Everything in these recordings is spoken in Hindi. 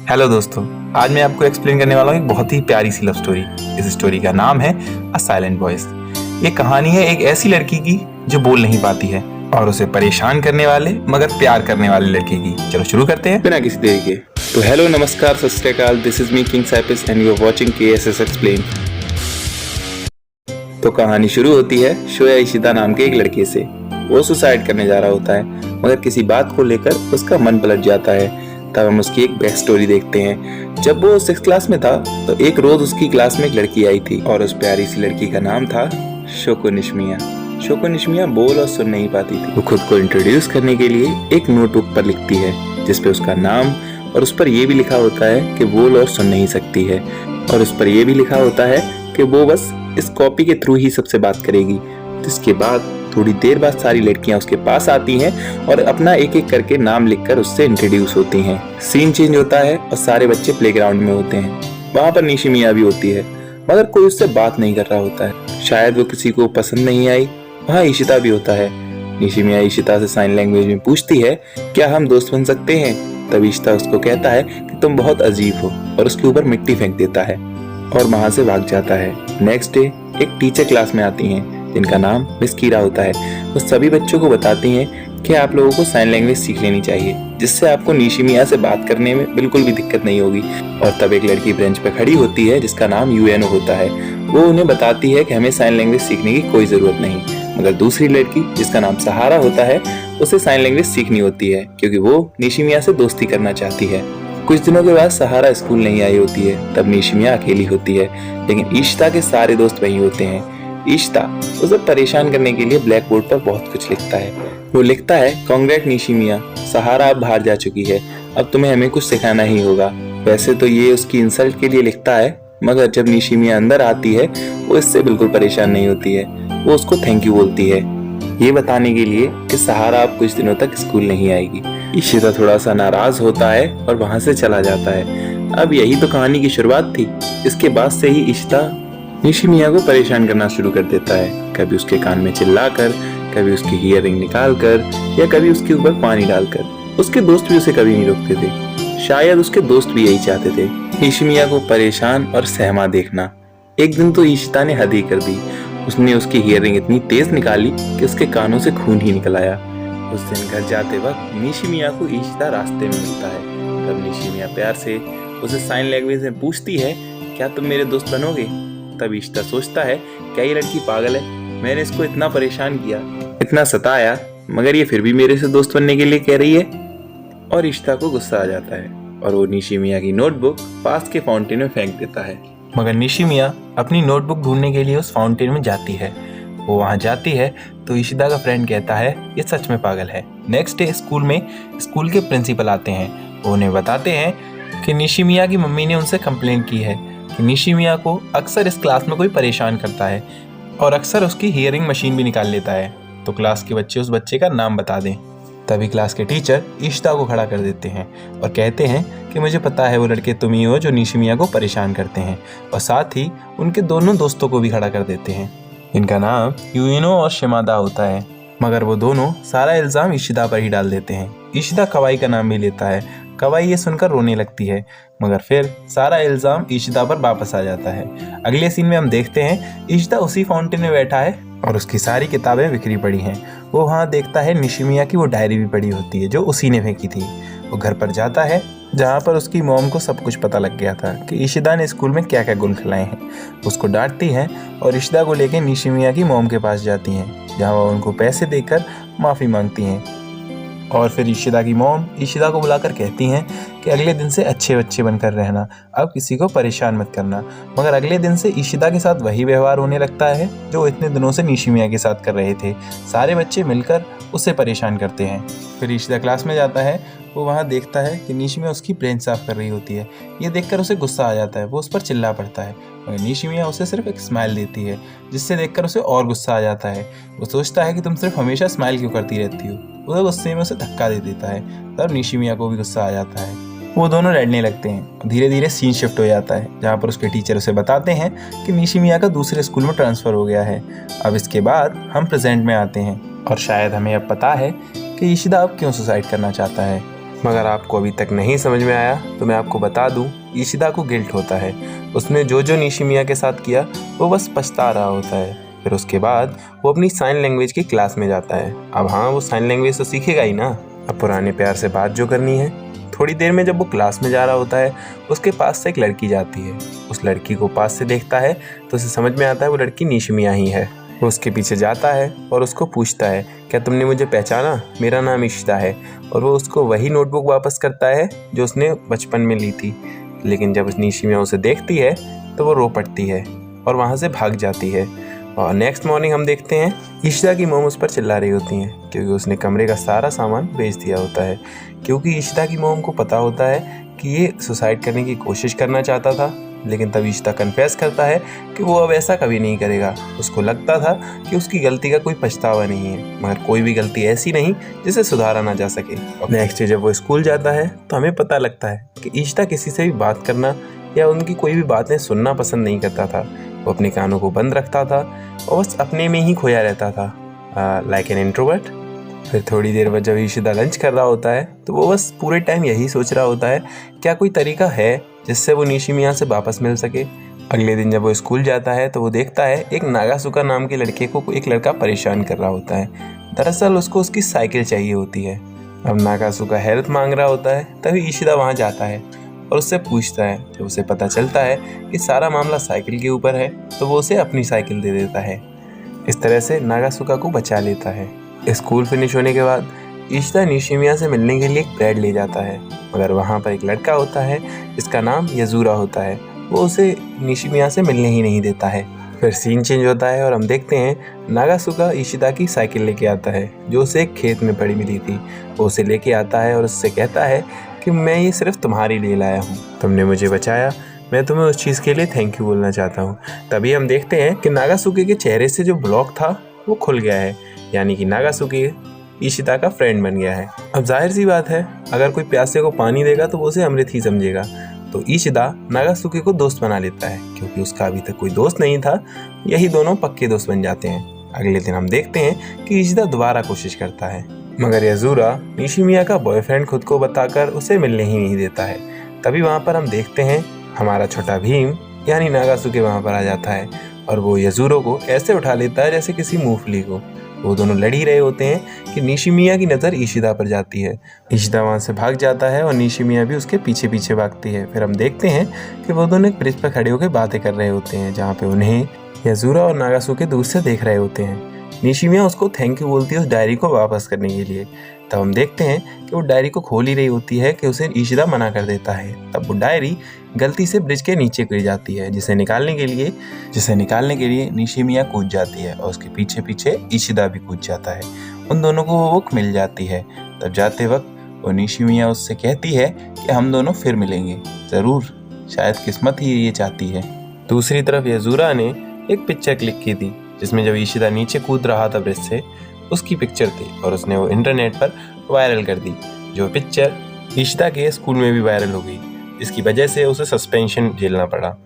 हेलो दोस्तों, आज मैं आपको एक्सप्लेन करने वाला हूँ एक बहुत ही प्यारी सी लव स्टोरी। इस स्टोरी का नाम है अ साइलेंट वॉइस। ये कहानी है एक ऐसी लड़की की जो बोल नहीं पाती है और उसे परेशान करने वाले मगर प्यार करने वाले लड़के की। चलो शुरू करते हैं बिना किसी देरी के। तो हेलो, नमस्कार, Sat Sri Akal. This is me king साइपिस and you are watching KSS explain. तो कहानी शुरू होती है शोया इशिता नाम के एक लड़के से। वो सुसाइड करने जा रहा होता है मगर किसी बात को लेकर उसका मन पलट जाता है। तब हम उसकी एक बैक स्टोरी देखते हैं। जब वो 6th क्लास में था तो एक रोज उसकी क्लास में एक लड़की आई थी और उस प्यारी सी लड़की का नाम था शोको निशमिया। शोको निशमिया बोल और सुन नहीं पाती थी। वो खुद को इंट्रोड्यूस करने के लिए एक नोटबुक पर लिखती है जिसपे उसका नाम और उस पर यह भी लिखा होता है कि बोल और सुन नहीं सकती है, और उस पर यह भी लिखा होता है कि वो बस इस कॉपी के थ्रू ही सबसे बात करेगी। जिसके बाद थोड़ी देर बाद सारी लड़कियां उसके पास आती हैं और अपना एक एक करके नाम लिखकर उससे इंट्रोड्यूस होती हैं। सीन चेंज होता है और सारे बच्चे प्लेग्राउंड में होते हैं। वहाँ पर निशिमिया भी होती है मगर कोई उससे बात नहीं कर रहा होता है, शायद वो किसी को पसंद नहीं आई। वहाँ इशिता भी होता है। निशिमिया इशिता से साइन लैंग्वेज में पूछती है क्या हम दोस्त बन सकते हैं। तब इशिता उसको कहता है कि तुम बहुत अजीब हो और उसके ऊपर मिट्टी फेंक देता है और वहाँ से भाग जाता है। नेक्स्ट डे एक टीचर क्लास में आती हैं जिनका नाम मिस कीरा होता है। वो सभी बच्चों को बताती हैं कि आप लोगों को साइन लैंग्वेज सीख लेनी चाहिए जिससे आपको निशिमिया से बात करने में बिल्कुल भी दिक्कत नहीं होगी। और तब एक लड़की बेंच पे खड़ी होती है जिसका नाम यूएनओ होता है। वो उन्हें बताती है कि हमें साइन लैंग्वेज सीखने की कोई जरूरत नहीं, मगर दूसरी लड़की जिसका नाम सहारा होता है उसे साइन लैंग्वेज सीखनी होती है क्योंकि वो निशिमिया से दोस्ती करना चाहती है। कुछ दिनों के बाद सहारा स्कूल नहीं आई होती है। तब निशिमिया अकेली होती है, लेकिन इशिता के सारे दोस्त वहीं होते हैं। इशिता उसे परेशान करने के लिए ब्लैक बोर्ड पर बहुत कुछ लिखता है। वो लिखता है कांग्रेट निशिमिया, सहारा अब बाहर जा चुकी है, अब तुम्हें हमें कुछ सिखाना ही होगा। वैसे तो ये उसकी इंसल्ट के लिए लिखता है, मगर जब निशिमिया अंदर आती है वो इससे बिल्कुल परेशान नहीं होती है। वो उसको थैंक यू बोलती है ये बताने के लिए कि सहारा अब कुछ दिनों तक स्कूल नहीं आएगी। इशिता थोड़ा सा नाराज होता है और वहां से चला जाता है। अब यही तो कहानी की शुरुआत थी। इसके बाद से ही इशिता निशिमिया को परेशान करना शुरू कर देता है, कभी उसके कान में चिल्लाकर, कभी उसकी ईयररिंग निकालकर या कभी उसके ऊपर पानी डालकर। उसके दोस्त भी उसे कभी नहीं रोकते थे, शायद उसके दोस्त भी यही चाहते थे, निशिमिया को परेशान और सहमा देखना। एक दिन तो इशिता ने हद ही कर दी। उसने उसकी ईयररिंग इतनी तेज निकाली कि उसके कानों से खून ही निकल आया। उस दिन घर जाते वक्त निशिमिया को इशिता रास्ते में मिलता है। तब निशिमिया प्यार से उसे साइन लैंग्वेज में पूछती है क्या तुम मेरे दोस्त बनोगे। तब इशिता सोचता है क्या ये लड़की पागल है, मैंने इसको इतना परेशान किया, इतना सताया, मगर ये फिर भी मेरे से दोस्त बनने के लिए कह रही है। और इशिता को गुस्सा आ जाता है और वो निशिमिया की नोटबुक पास के फाउंटेन में फेंक देता है। मगर निशिमिया अपनी नोटबुक ढूंढने के लिए उस फाउंटेन में जाती है। वो वहां जाती है तो इशिता का फ्रेंड कहता है ये सच में पागल है। नेक्स्ट डे स्कूल में स्कूल के प्रिंसिपल आते हैं। वो उन्हें बताते हैं कि निशिमिया की मम्मी ने उनसे कंप्लेंट की है कि निशिमिया को अक्सर इस क्लास में कोई परेशान करता है और अक्सर उसकी हियरिंग मशीन भी निकाल लेता है, तो क्लास के बच्चे उस बच्चे का नाम बता दें। तभी क्लास के टीचर इशिता को खड़ा कर देते हैं और कहते हैं कि मुझे पता है वो लड़के तुम ही हो जो निशिमिया को परेशान करते हैं, और साथ ही उनके दोनों दोस्तों को भी खड़ा कर देते हैं। इनका नाम यूएनओ और शिमादा होता है, मगर वो दोनों सारा इल्जाम इशिता पर ही डाल देते हैं। इशिता कवाई का नाम भी लेता है। कवाई ये सुनकर रोने लगती है, मगर फिर सारा इल्जाम इशिता पर वापस आ जाता है। अगले सीन में हम देखते हैं इशिता उसी फाउंटेन में बैठा है और उसकी सारी किताबें बिखरी पड़ी हैं। वो वहाँ देखता है निशिमिया की वो डायरी भी पड़ी होती है जो उसी ने फेंकी थी। वो घर पर जाता है जहाँ पर उसकी मॉम को सब कुछ पता लग गया था कि इशिता ने स्कूल में क्या क्या गुल खिलाए हैं। उसको डांटती हैं और इशिता को लेकर निशिमिया की मॉम के पास जाती हैं, जहाँ वह उनको पैसे देकर माफ़ी मांगती हैं। और फिर इशिता की मॉम इशिता को बुलाकर कहती हैं कि अगले दिन से अच्छे बच्चे बनकर रहना, अब किसी को परेशान मत करना। मगर अगले दिन से इशिता के साथ वही व्यवहार होने लगता है जो इतने दिनों से निशिमिया के साथ कर रहे थे। सारे बच्चे मिलकर उसे परेशान करते हैं। फिर इशिता क्लास में जाता है। वो वहाँ देखता है कि निशिमिया उसकी बेंच साफ कर रही होती है। ये देखकर उसे गुस्सा आ जाता है। वो उस पर चिल्ला पड़ता है, मगर निशिमिया उसे सिर्फ एक स्माइल देती है, जिससे देखकर उसे और गुस्सा आ जाता है। वो सोचता है कि तुम सिर्फ हमेशा स्माइल क्यों करती रहती हो। वो गुस्से में उसे धक्का दे देता है। तब निशिमिया को भी गुस्सा आ जाता है। वो दोनों लड़ने लगते हैं। धीरे धीरे सीन शिफ्ट हो जाता है, जहाँ पर उसके टीचर उसे बताते हैं कि निशिमिया का दूसरे स्कूल में ट्रांसफ़र हो गया है। अब इसके बाद हम प्रेजेंट में आते हैं और शायद हमें अब पता है कि इशिता अब क्यों सुसाइड करना चाहता है। मगर आपको अभी तक नहीं समझ में आया तो मैं आपको बता दूं, ईशिदा को गिल्ट होता है। उसने जो निशिमिया के साथ किया वो बस पछता रहा होता है। फिर उसके बाद वो अपनी साइन लैंग्वेज की क्लास में जाता है। अब हाँ, वो साइन लैंग्वेज तो सीखेगा ही ना। अब पुराने प्यार से बात जो करनी है। थोड़ी देर में जब वो क्लास में जा रहा होता है, उसके पास से एक लड़की जाती है। उस लड़की को पास से देखता है तो उसे समझ में आता है वो लड़की निशिमिया ही है। वो उसके पीछे जाता है और उसको पूछता है, क्या तुमने मुझे पहचाना? मेरा नाम ईशिदा है। और वो उसको वही नोटबुक वापस करता है जो उसने बचपन में ली थी। लेकिन जब निशिमिया उसे देखती है तो वो रो पड़ती है और वहाँ से भाग जाती है। और नेक्स्ट मॉर्निंग हम देखते हैं ईशिदा की मॉम उस पर चिल्ला रही होती हैं क्योंकि उसने कमरे का सारा सामान बेच दिया होता है। क्योंकि ईशिदा की मॉम को पता होता है कि ये सुसाइड करने की कोशिश करना चाहता था, लेकिन तब ईशिदा कन्फेस करता है कि वो अब ऐसा कभी नहीं करेगा। उसको लगता था कि उसकी गलती का कोई पछतावा नहीं है, मगर कोई भी गलती ऐसी नहीं जिसे सुधारा ना जा सके। नेक्स्ट डे जब वो स्कूल जाता है तो हमें पता लगता है कि ईशिदा किसी से भी बात करना या उनकी कोई भी बातें सुनना पसंद नहीं करता था। वो अपने कानों को बंद रखता था और बस अपने में ही खोया रहता था, लाइक एन इंट्रोवर्ट। फिर थोड़ी देर बाद जब ईशिदा लंच कर रहा होता है तो वो बस पूरे टाइम यही सोच रहा होता है, क्या कोई तरीका है जिससे वो निशिमिया से वापस मिल सके। अगले दिन जब वो स्कूल जाता है तो वो देखता है एक नागासुका नाम के लड़के को एक लड़का परेशान कर रहा होता है। दरअसल उसको उसकी साइकिल चाहिए होती है। अब नागासुका हेल्प मांग रहा होता है, तभी ईशिदा वहाँ जाता है और उससे पूछता है। जब उसे पता चलता है कि सारा मामला साइकिल के ऊपर है तो वो उसे अपनी साइकिल दे देता है। इस तरह से नागासुका को बचा लेता है। स्कूल फिनिश होने के बाद ईशिदा निशिमिया से मिलने के लिए एक ब्रेड ले जाता है, मगर वहाँ पर एक लड़का होता है जिसका नाम यजुरा होता है। वो उसे निशिमिया से मिलने ही नहीं देता है। फिर सीन चेंज होता है और हम देखते हैं नागासुका ईशिदा की साइकिल लेके आता है जो उसे एक खेत में पड़ी मिली थी। वो उसे लेके आता है और उससे कहता है कि मैं ये सिर्फ तुम्हारे लिए लाया हूँ, तुमने मुझे बचाया, मैं तुम्हें उस चीज़ के लिए थैंक यू बोलना चाहता हूँ। तभी हम देखते हैं कि नागासुके के चेहरे से जो ब्लॉक था वो खुल गया है, यानी कि नागासुके ईशिदा का फ्रेंड बन गया है। अब जाहिर सी बात है, अगर कोई प्यासे को पानी देगा तो वो उसे अमृत ही समझेगा। तो ईशिदा नागासुके को दोस्त बना लेता है। क्योंकि उसका अभी तक कोई दोस्त नहीं था, यही दोनों पक्के दोस्त बन जाते हैं। अगले दिन हम देखते हैं कि ईशिदा दोबारा कोशिश करता है, मगर यजुरा निशिमिया का बॉयफ्रेंड खुद को बताकर उसे मिलने ही नहीं देता है। तभी वहाँ पर हम देखते हैं हमारा छोटा भीम यानी नागासुके वहाँ पर आ जाता है और वो यजुरो को ऐसे उठा लेता है जैसे किसी मूंगफली को। वो दोनों लड़ ही रहे होते हैं कि निशिमिया की नज़र ईशिदा पर जाती है। ईशिदा वहाँ से भाग जाता है और निशिमिया भी उसके पीछे पीछे भागती है। फिर हम देखते हैं कि वो दोनों एक ब्रिज पर खड़े होकर बातें कर रहे होते हैं, जहाँ पे उन्हें यजुरा और नागासुके दूर से देख रहे होते हैं। निशिमिया उसको थैंक यू बोलती है उस डायरी को वापस करने के लिए। तब हम देखते हैं कि वो डायरी को खोल ही रही होती है कि उसे ईशिदा मना कर देता है। तब वो डायरी गलती से ब्रिज के नीचे गिर जाती है, जिसे निकालने के लिए निशिमिया कूद जाती है और उसके पीछे पीछे ईशिदा भी कूद जाता है। उन दोनों को वो बुक मिल जाती है। तब जाते वक्त वो निशिमिया उससे कहती है कि हम दोनों फिर मिलेंगे ज़रूर, शायद किस्मत ही ये चाहती है। दूसरी तरफ यजुरा ने एक पिक्चर क्लिक की थी जिसमें जब ईशिदा नीचे कूद रहा था ब्रिज से, उसकी पिक्चर थी और उसने वो इंटरनेट पर वायरल कर दी। जो पिक्चर ईशिदा के स्कूल में भी वायरल हो गई, जिसकी वजह से उसे सस्पेंशन झेलना पड़ा।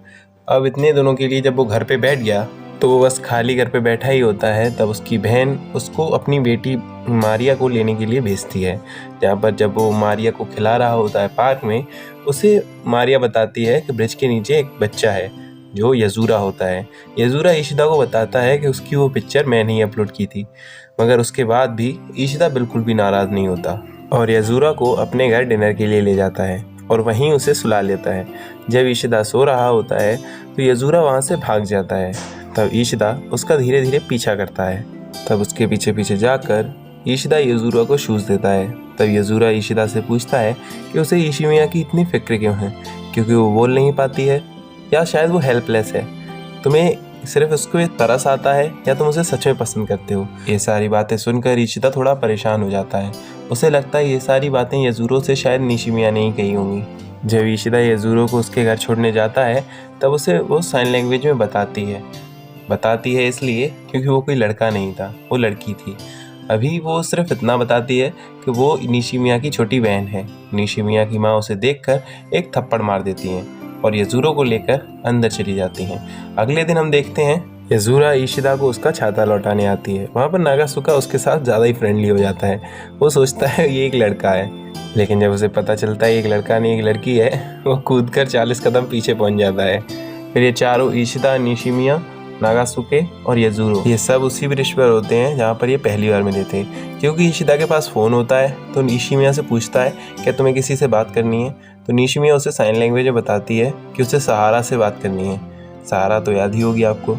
अब इतने दिनों के लिए जब वो घर पे बैठ गया तो वो बस खाली घर पे बैठा ही होता है। तब उसकी बहन उसको अपनी बेटी मारिया को लेने के लिए भेजती है, जहाँ पर जब वो मारिया को खिला रहा होता है पार्क में, उसे मारिया बताती है कि ब्रिज के नीचे एक बच्चा है जो यजुरा होता है। यजुरा ईशिदा को बताता है कि उसकी वो पिक्चर मैंने ही अपलोड की थी, मगर उसके बाद भी ईशिदा बिल्कुल भी नाराज़ नहीं होता और यजुरा को अपने घर डिनर के लिए ले जाता है और वहीं उसे सुला लेता है। जब ईशिदा सो रहा होता है तो यजुरा वहाँ से भाग जाता है। तब ईशिदा उसका धीरे धीरे पीछा करता है। तब उसके पीछे पीछे जाकर ईशिदा यजुरा को शूज़ देता है। तब यजुरा ईशिदा से पूछता है कि उसे निशिमिया की इतनी फिक्र क्यों है, क्योंकि वो बोल नहीं पाती है या शायद वो हेल्पलेस है। तुम्हें सिर्फ उसको ये तरस आता है या तुम उसे सच में पसंद करते हो। ये सारी बातें सुनकर ईशिदा थोड़ा परेशान हो जाता है। उसे लगता है ये सारी बातें यजुरो से शायद निशिमिया ने ही कही होंगी। जब ईशिदा यजुरो को उसके घर छोड़ने जाता है तब उसे वो साइन लैंग्वेज में बताती है इसलिए क्योंकि वो कोई लड़का नहीं था, वो लड़की थी। अभी वो सिर्फ इतना बताती है कि वो निशिमिया की छोटी बहन है। निशिमिया की माँ उसे देखकर एक थप्पड़ मार देती हैं और यजुरो को लेकर अंदर चली जाती हैं। अगले दिन हम देखते हैं यज़ूरा ईशिदा को उसका छाता लौटाने आती है। वहाँ पर नागासुका उसके साथ ज़्यादा ही फ्रेंडली हो जाता है। वो सोचता है ये एक लड़का है, लेकिन जब उसे पता चलता है एक लड़का नहीं एक लड़की है, वो कूदकर 40 कदम पीछे पहुँच जाता है। फिर ये चारों ईशिदा, निशिमिया, नागासुके और यज़ूरो ये सब उसी ब्रिज पर होते हैं जहाँ पर ये पहली बार मिले थे। क्योंकि ईशिदा के पास फ़ोन होता है तो निशिमिया से पूछता है क्या तुम्हें किसी से बात करनी है, तो निशिमिया उसे साइन लैंग्वेज में बताती है कि उसे सहारा से बात करनी है। सहारा तो याद ही होगी आपको।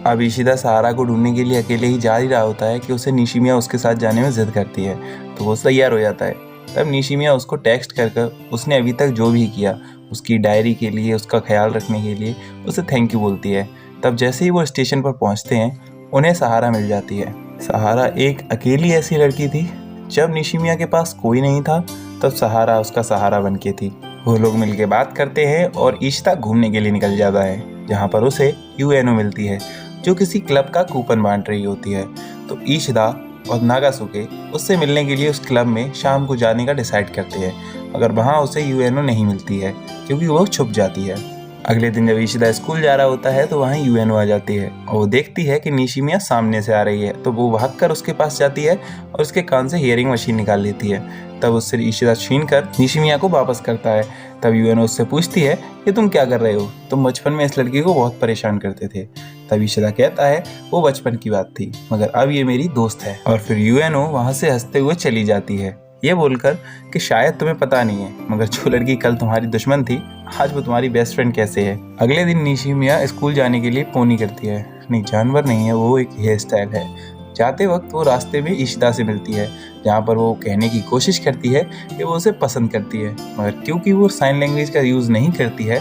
अब ईशिदा सहारा को ढूंढने के लिए अकेले ही जा ही रहा होता है कि उसे निशिमिया उसके साथ जाने में जिद करती है, तो वो तैयार हो जाता है। तब निशिमिया उसको टेक्स्ट कर उसने अभी तक जो भी किया उसकी डायरी के लिए, उसका ख्याल रखने के लिए उसे थैंक यू बोलती है। तब जैसे ही वो स्टेशन पर पहुंचते हैं उन्हें सहारा मिल जाती है। सहारा एक अकेली ऐसी लड़की थी, जब निशिमिया के पास कोई नहीं था तब सहारा उसका सहारा बन के थी। वो लोग मिलके बात करते हैं और ईशिदा घूमने के लिए निकल जाता है, जहाँ पर उसे यूएनओ मिलती है जो किसी क्लब का कूपन बांट रही होती है। तो ईशिदा और नागासुके उससे मिलने के लिए उस क्लब में शाम को जाने का डिसाइड करते हैं, मगर वहाँ उसे यूएनओ नहीं मिलती है क्योंकि वो छुप जाती है। अगले दिन जब ईशिदा स्कूल जा रहा होता है तो वहाँ यूएनओ आ जाती है और वो देखती है कि निशिमिया सामने से आ रही है, तो वो भागकर उसके पास जाती है और उसके कान से हियरिंग मशीन निकाल लेती है। तब उससे ईशिदा छीनकर निशिमिया को वापस करता है। तब यूएनओ उससे पूछती है कि तुम क्या कर रहे हो, तुम बचपन में इस लड़की को बहुत परेशान करते थे। तब ईशिदा कहता है वो बचपन की बात थी, मगर अब ये मेरी दोस्त है। और फिर यूएनओ वहाँ से हंसते हुए चली जाती है, ये बोलकर कि शायद तुम्हें पता नहीं है, मगर जो लड़की कल तुम्हारी दुश्मन थी आज वो तुम्हारी बेस्ट फ्रेंड कैसे है। अगले दिन निशिमिया स्कूल जाने के लिए पोनी करती है। नहीं, जानवर नहीं है, वो एक हेयर स्टाइल है। जाते वक्त वो रास्ते में ईशिदा से मिलती है, जहाँ पर वो कहने की कोशिश करती है कि वो उसे पसंद करती है, मगर क्योंकि वो साइन लैंग्वेज का यूज़ नहीं करती है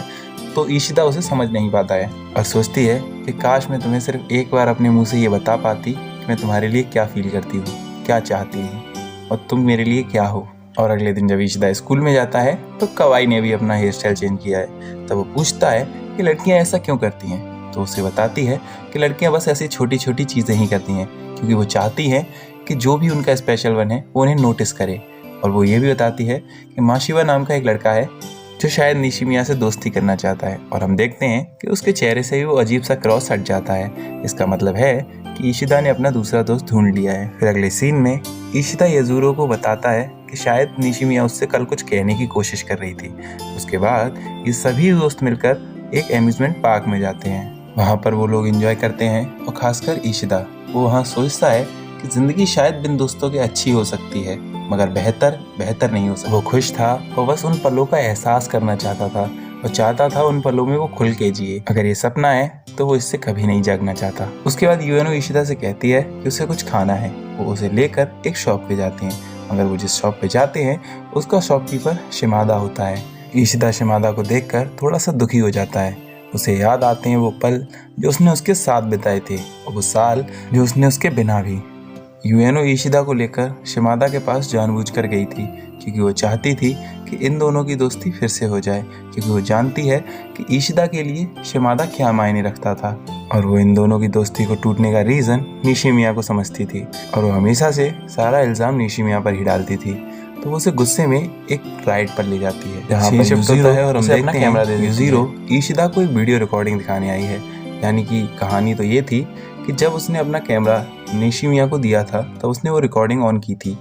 तो ईशिदा उसे समझ नहीं पाता है और सोचती है कि काश मैं तुम्हें सिर्फ एक बार अपने मुंह से ये बता पाती कि मैं तुम्हारे लिए क्या फील करती हूँ, क्या चाहती हूँ और तुम मेरे लिए क्या हो। और अगले दिन जब ईशिदा स्कूल में जाता है तो कवाई ने भी अपना हेयर स्टाइल चेंज किया है। तब वो पूछता है कि लड़कियां ऐसा क्यों करती हैं, तो उसे बताती है कि लड़कियां बस ऐसी छोटी छोटी चीज़ें ही करती हैं क्योंकि वो चाहती हैं कि जो भी उनका स्पेशल वन है वो उन्हें नोटिस करे। और वो ये भी बताती है कि माशिवा नाम का एक लड़का है जो शायद निशिमिया से दोस्ती करना चाहता है, और हम देखते हैं कि उसके चेहरे से भी वो अजीब सा क्रॉस हट जाता है। इसका मतलब है कि ईशिदा ने अपना दूसरा दोस्त ढूंढ लिया है। फिर अगले सीन में ईशिदा यज़ूरो को बताता है कि शायद निशिमिया उससे कल कुछ कहने की कोशिश कर रही थी। उसके बाद ये सभी दोस्त मिलकर एक एम्यूजमेंट पार्क में जाते हैं। वहाँ पर वो लोग एंजॉय करते हैं और खासकर ईशिदा, वो वहाँ सोचता है कि ज़िंदगी शायद बिन दोस्तों के अच्छी हो सकती है, मगर बेहतर नहीं हो सकती। वो खुश था, वो बस उन पलों का एहसास करना चाहता था और चाहता था उन पलों में वो खुल के जिए। अगर ये सपना है तो वो इससे कभी नहीं जागना चाहता। उसके बाद यूएनओ ईशिदा से कहती है कि उसे कुछ खाना है। वो उसे लेकर एक शॉप पे जाते हैं, मगर वो जिस शॉप पे जाते हैं उसका शॉपकीपर शिमादा होता है। ईशिदा शिमादा को देखकर थोड़ा सा दुखी हो जाता है। उसे याद आते हैं वो पल जो उसने उसके साथ बिताए थे और वो साल जो उसने उसके बिना भी। यूएनओ ईशिदा को लेकर शिमादा के पास जानबूझकर गई थी क्योंकि वो चाहती थी कि इन दोनों की दोस्ती फिर से हो जाए, क्योंकि वो जानती है कि ईशिदा के लिए शिमादा क्या मायने रखता था और वो इन दोनों की दोस्ती को टूटने का रीज़न निशिमिया को समझती थी और वो हमेशा से सारा इल्ज़ाम निशिमिया पर ही डालती थी। तो वो उसे गुस्से में एक राइड पर ले जाती है जहाँ पर शिफ्ट होता है और हम देखते हैं यूज़ीरो ईशिदा को एक वीडियो रिकॉर्डिंग दिखाने आई है। यानी कि कहानी तो ये थी कि जब उसने अपना कैमरा निशिमिया को दिया था तब उसने वो रिकॉर्डिंग ऑन की थी।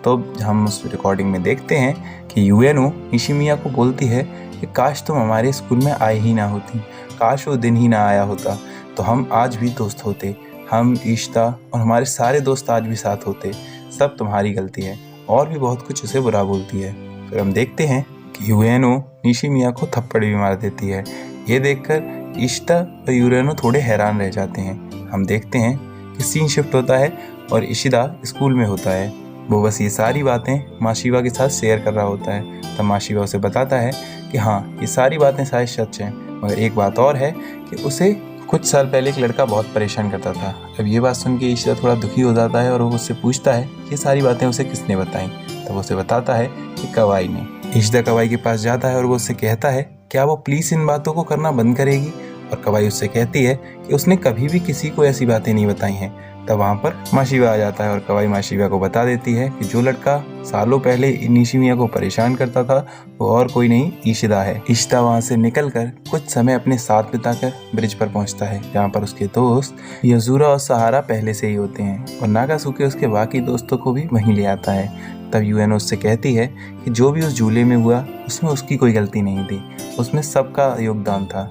तो हम उस रिकॉर्डिंग में देखते हैं कि यूएनओ निशिमिया को बोलती है कि काश तुम हमारे स्कूल में आए ही ना होती, काश वो दिन ही ना आया होता तो हम आज भी दोस्त होते, हम ईशिदा और हमारे सारे दोस्त आज भी साथ होते, सब तुम्हारी गलती है, और भी बहुत कुछ उसे बुरा बोलती है। फिर हम देखते हैं कि यूएनओ निशिमिया को थप्पड़ भी मार देती है। ये देखकर ईशिदा और यूएनओ थोड़े हैरान रह जाते हैं। हम देखते हैं कि सीन शिफ्ट होता है और ईशिदा स्कूल में होता है। वो बस ये सारी बातें माशिवा के साथ शेयर कर रहा होता है। तब माशिवा उसे बताता है कि हाँ, ये सारी बातें शायद सच हैं, मगर एक बात और है कि उसे कुछ साल पहले एक लड़का बहुत परेशान करता था। अब ये बात सुन के ईशिदा थोड़ा दुखी हो जाता है और वो उससे पूछता है ये सारी बातें उसे किसने बताई। तब उसे बताता है कि कवाई ने। ईशिदा कवाई के पास जाता है और वो उससे कहता है क्या वो प्लीज़ इन बातों को करना बंद करेगी, और कवाई उससे कहती है कि उसने कभी भी किसी को ऐसी बातें नहीं बताई हैं। तब वहाँ पर माशिवा आ जाता है और कवाई माशिवा को बता देती है कि जो लड़का सालों पहले निशिमिया को परेशान करता था वो और कोई नहीं इशिदा है। इशिदा वहाँ से निकलकर कुछ समय अपने साथ बिताकर ब्रिज पर पहुँचता है जहाँ पर उसके दोस्त यजुरा और सहारा पहले से ही होते हैं और नागासुके उसके बाकी दोस्तों को भी वहीं ले आता है। तब यूएनओ उससे कहती है कि जो भी उस झूले में हुआ उसमें उसकी कोई गलती नहीं थी, उसमें सबका योगदान था।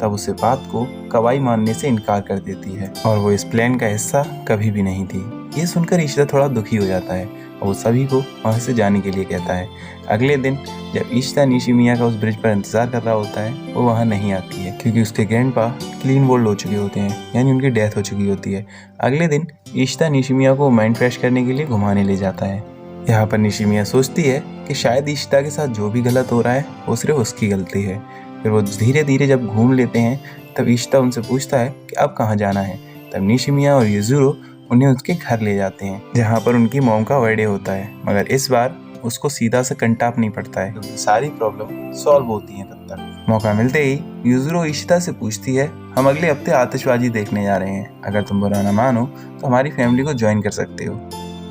तब उसे बात को कवाई मानने से इनकार कर देती है और वो इस प्लान का हिस्सा कभी भी नहीं थी। ये सुनकर इशिदा थोड़ा दुखी हो जाता है और वो सभी को वहाँ से जाने के लिए कहता है। अगले दिन जब इशिदा निशिमिया का उस ब्रिज पर इंतजार कर रहा होता है वो वहाँ नहीं आती है क्योंकि उसके ग्रैंडपा क्लीन बोल्ड हो चुके होते हैं, यानी उनकी डेथ हो चुकी होती है। अगले दिन इशिदा निशिमिया को माइंड फ्रेश करने के लिए घुमाने ले जाता है। यहाँ पर निशिमिया सोचती है कि शायद इशिदा के साथ जो भी गलत हो रहा है वो सिर्फ उसकी गलती है। फिर वो धीरे धीरे जब घूम लेते हैं तब इशिदा उनसे पूछता है कि अब कहाँ जाना है। तब निशिमिया और युजुरो उन्हें उसके घर ले जाते हैं जहाँ पर उनकी मॉम का बर्थडे होता है, मगर इस बार उसको सीधा से कंटाप नहीं पड़ता है क्योंकि सारी प्रॉब्लम सॉल्व होती है। तब तक मौका मिलते ही युजुरो इशिदा से पूछती है, हम अगले हफ्ते आतिशबाजी देखने जा रहे हैं, अगर तुम बुरा ना मानो तो हमारी फैमिली को ज्वाइन कर सकते हो,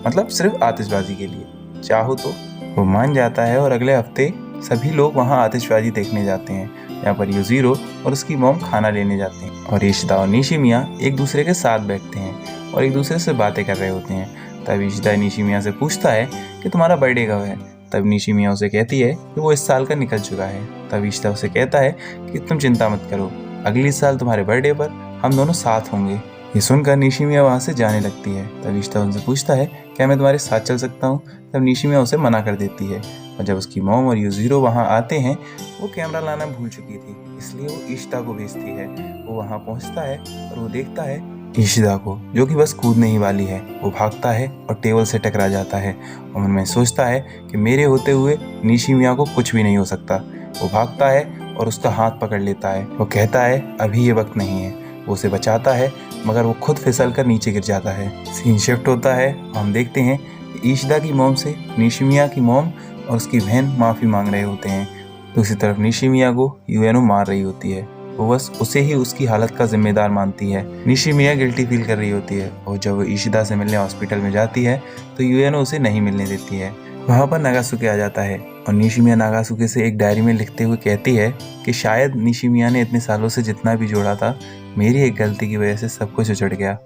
मतलब सिर्फ आतिशबाजी के लिए चाहो तो। वो मान जाता है और अगले हफ्ते सभी लोग वहाँ आतिशबाजी देखने जाते हैं यहाँ पर युजिरो और उसकी मॉम खाना लेने जाते हैं और इशिदा और निशिमिया एक दूसरे के साथ बैठते हैं और एक दूसरे से बातें कर रहे होते हैं। तब इशिदा निशिमिया से पूछता है कि तुम्हारा बर्थडे कब है। तब निशिमिया उसे कहती है कि वो इस साल का निकल चुका है। तब इशिदा उसे कहता है कि तुम चिंता मत करो, अगले साल तुम्हारे बर्थडे पर हम दोनों साथ होंगे। ये सुनकर निशिमिया वहाँ से जाने लगती है। तब इशिदा उनसे पूछता है क्या मैं तुम्हारे साथ चल सकता हूँ। तब निशिमिया उसे मना कर देती है और जब उसकी मॉम और युजिरो वहाँ आते हैं वो कैमरा लाना भूल चुकी थी, इसलिए वो इशिदा को भेजती है। वो वहाँ पहुँचता है और वो देखता है इशिदा को जो कि बस कूदने ही वाली है। वो भागता है और टेबल से टकरा जाता है और मन में सोचता है कि मेरे होते हुए निशिमिया को कुछ भी नहीं हो सकता। वो भागता है और उसका हाथ पकड़ लेता है। वो कहता है अभी ये वक्त नहीं है। वो उसे बचाता है मगर वो खुद फिसल कर नीचे गिर जाता है। सीन शिफ्ट होता है, हम देखते हैं कि इशिदा की मॉम से निशिमिया की मॉम और उसकी बहन माफ़ी मांग रहे होते हैं। दूसरी तरफ निशिमिया को यूएनओ मार रही होती है, वो बस उसे ही उसकी हालत का जिम्मेदार मानती है। निशिमिया गिल्टी फील कर रही होती है और जब वो इशिदा से मिलने हॉस्पिटल में जाती है तो यूएनओ उसे नहीं मिलने देती है। वहाँ पर नागासुके आ जाता है और निशिमिया नागासुके से एक डायरी में लिखते हुए कहती है कि शायद निशिमिया ने इतने सालों से जितना भी जोड़ा था मेरी एक गलती की वजह से सब कुछ उजड़ गया।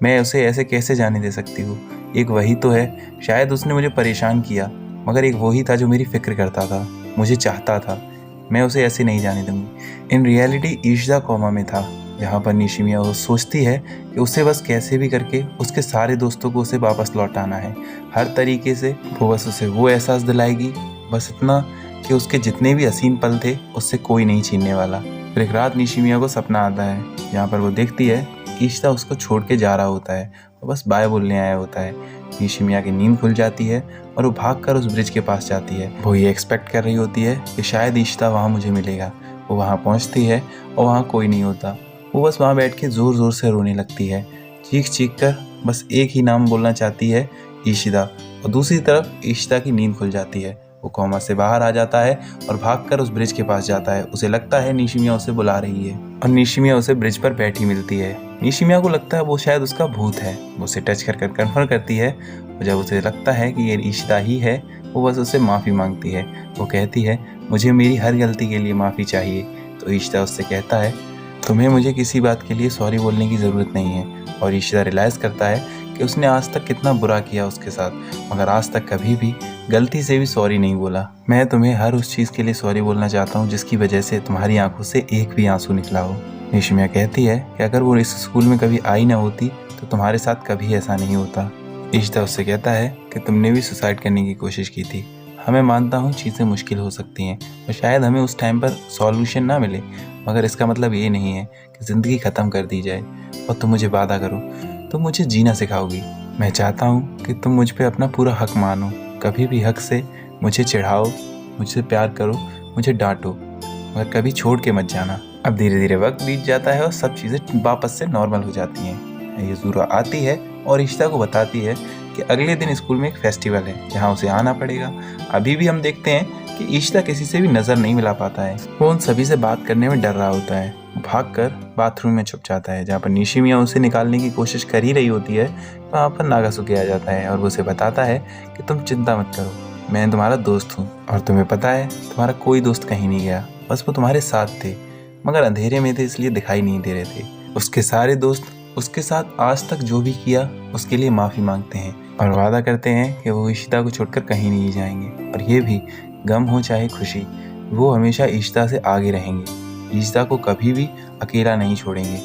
मैं उसे ऐसे कैसे जाने दे सकती हूँ। एक वही तो है, शायद उसने मुझे परेशान किया मगर एक वही था जो मेरी फिक्र करता था, मुझे चाहता था। मैं उसे ऐसे नहीं जाने दूंगी। इन रियलिटी इशिदा कोमा में था जहाँ पर निशिमिया वो सोचती है कि उसे बस कैसे भी करके उसके सारे दोस्तों को उसे वापस लौटाना है। हर तरीके से वो बस उसे वो एहसास दिलाएगी, बस इतना कि उसके जितने भी हसीन पल थे उससे कोई नहीं छीनने वाला। फिर एक रात निशिमिया को सपना आता है जहाँ पर वो देखती है इशिदा उसको छोड़ के जा रहा होता है और बस बाय बोलने आया होता है। निशिमिया की नींद खुल जाती है और वो भागकर उस ब्रिज के पास जाती है। वो ये एक्सपेक्ट कर रही होती है कि शायद इशिदा वहाँ मुझे मिलेगा। वो वहाँ पहुँचती है और वहाँ कोई नहीं होता। वो बस वहाँ बैठ के ज़ोर ज़ोर से रोने लगती है, चीख चीख कर बस एक ही नाम बोलना चाहती है, इशिदा। और दूसरी तरफ इशिदा की नींद खुल जाती है। वो कोमा से बाहर आ जाता है और भागकर उस ब्रिज के पास जाता है। उसे लगता है निशिमिया उसे बुला रही है और निशिमिया उसे ब्रिज पर बैठी मिलती है। निशिमिया को लगता है वो शायद उसका भूत है। वो उसे टच कर कन्फर्म करती है और जब उसे लगता है कि ये इशिदा ही है वो बस उससे माफ़ी मांगती है। वो कहती है मुझे मेरी हर गलती के लिए माफ़ी चाहिए। तो इशिदा उससे कहता है तुम्हें मुझे किसी बात के लिए सॉरी बोलने की ज़रूरत नहीं है। और इशिदा रियलाइज़ करता है कि उसने आज तक कितना बुरा किया उसके साथ, मगर आज तक कभी भी गलती से भी सॉरी नहीं बोला। मैं तुम्हें हर उस चीज़ के लिए सॉरी बोलना चाहता हूँ जिसकी वजह से तुम्हारी आंखों से एक भी आंसू निकला हो। निशिमिया कहती है कि अगर वो इस स्कूल में कभी आई ना होती तो तुम्हारे साथ कभी ऐसा नहीं होता। इशिदा उससे कहता है कि तुमने भी सुसाइड करने की कोशिश की थी। हमें मानता हूँ चीज़ें मुश्किल हो सकती हैं और शायद हमें उस टाइम पर सॉल्यूशन ना मिले, मगर इसका मतलब ये नहीं है कि ज़िंदगी ख़त्म कर दी जाए। और तुम मुझे वादा करो, तुम मुझे जीना सिखाओगी। मैं चाहता हूँ कि तुम मुझ पे अपना पूरा हक मानो, कभी भी हक से मुझे चिढ़ाओ, मुझसे प्यार करो, मुझे डांटो, मगर कभी छोड़ के मत जाना। अब धीरे धीरे वक्त बीत जाता है और सब चीज़ें वापस से नॉर्मल हो जाती हैं। युजुरो आती है और इशिदा को बताती है कि अगले दिन स्कूल में एक फेस्टिवल है जहाँ उसे आना पड़ेगा। अभी भी हम देखते हैं कि इशिदा किसी से भी नज़र नहीं मिला पाता है। वो उन सभी से बात करने में डर रहा होता है। भागकर बाथरूम में छुप जाता है। जहाँ पर निशिमिया उसे निकालने की कोशिश कर ही रही होती है, वहाँ पर नागासुके आ जाता है और वो उसे बताता है कि तुम चिंता मत करो, मैं तुम्हारा दोस्त हूँ और तुम्हें पता है तुम्हारा कोई दोस्त कहीं नहीं गया, बस वो तुम्हारे साथ थे, मगर अंधेरे में थे इसलिए दिखाई नहीं दे रहे थे। उसके सारे दोस्त उसके साथ आज तक जो भी किया उसके लिए माफ़ी मांगते हैं और वादा करते हैं कि वो इशिता को छोड़कर कहीं नहीं जाएंगे, और ये भी गम हो चाहे खुशी, वो हमेशा इशिता से आगे रहेंगे, इशिता को कभी भी अकेला नहीं छोड़ेंगे।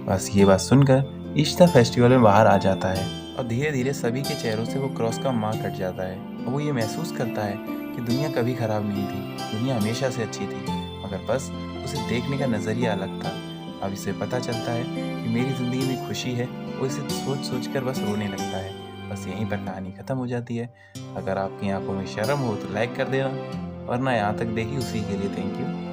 बस ये बात सुनकर इशिता फेस्टिवल में बाहर आ जाता है और धीरे धीरे सभी के चेहरों से वो क्रॉस का मार्क हट जाता है और वो ये महसूस करता है कि दुनिया कभी खराब नहीं थी, दुनिया हमेशा से अच्छी थी, मगर बस उसे देखने का नज़रिया अलग था। अब इसे पता चलता है कि मेरी ज़िंदगी में खुशी है, वो इसे सोच सोच कर बस रोने लगता है। बस यहीं पर कहानी ख़त्म हो जाती है। अगर आपकी आंखों में शर्म हो तो लाइक कर देना, वरना यहाँ तक देखी उसी के लिए थैंक यू।